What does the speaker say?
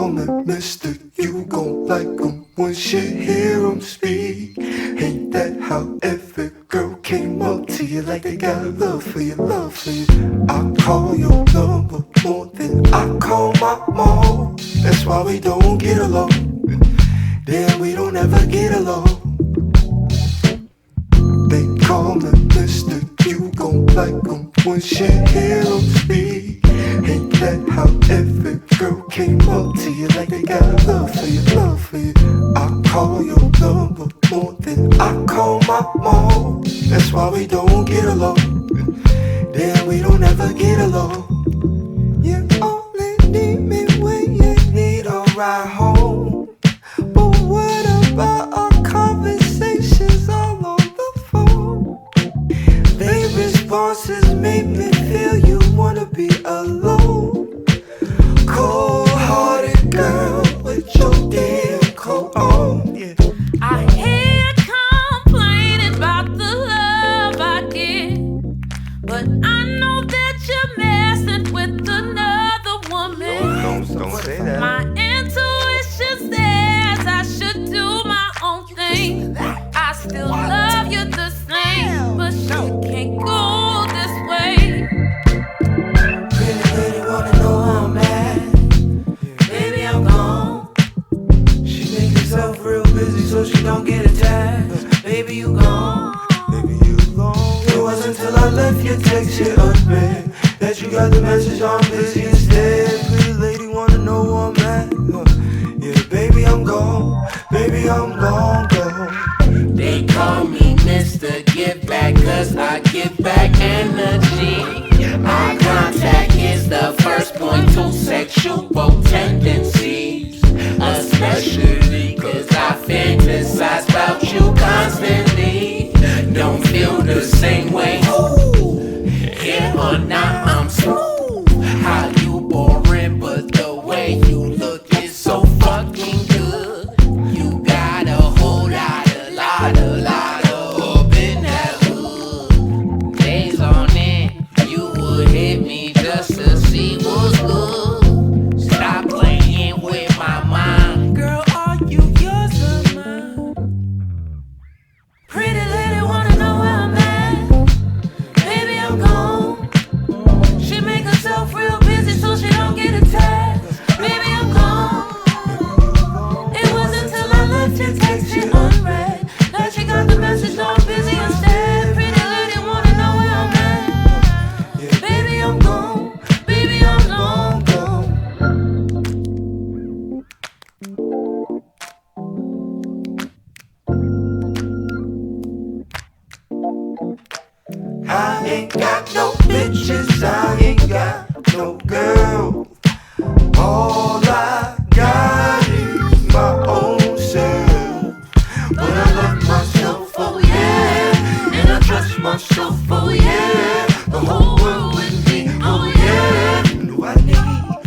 call me mister, you gon' like 'em once you hear 'em speak. Ain't that how every girl came up to you like they got love for you, love for you? I call your number more than I call my mom. That's why we don't get along. Damn, we don't ever get along. They call me mister, you gon' like 'em once you hear 'em speak. Ain't that how every girl came up to you like they got love for you, love for you? I call your number more than I call my mom. That's why we don't get along. Damn, we don't ever get along. You only need me when you need a ride home. But what about our conversations all on the phone? They responses make me feel you wanna be alone. Cold-hearted girl with your damn coat on, yeah. I hear complaining about the love I get, but I know that you're messing with another woman. Don't say that. My intuition says I should do my own thing. I still love you the same, but you can't go this way. Really, really wanna know how I'm at. Baby, I'm gone. She make herself real busy so she don't get attacked. Baby, you gone. Baby, you gone. It wasn't till I left your text you unread that you got the message I'm busy instead. Pretty lady wanna know where I'm at. Yeah, baby, I'm gone. Baby, I'm gone, gone. They call me Mr. Give Back, cause I give back energy. Eye contact is the first point to sexual tendencies, especially cause I fantasize about you constantly. Don't feel the same way. Here or not, I'm smooth. How you boring, but the way you look is so fucking good. You got a whole lot of up in that hood. Days on end, you would hit me just to see what's good. Stop playing with my mind. Girl, are you yours or mine? Pretty lady wanna know where I'm at. Baby, I'm gone. She make herself real busy so she don't get attacked. Baby, I'm gone. It wasn't till I left your text you unread that you got the message I'm busy instead. Pretty lady wanna know where I'm at. Baby, I'm gone. Baby, I'm long gone. I ain't got no bitches, I ain't got no girl. All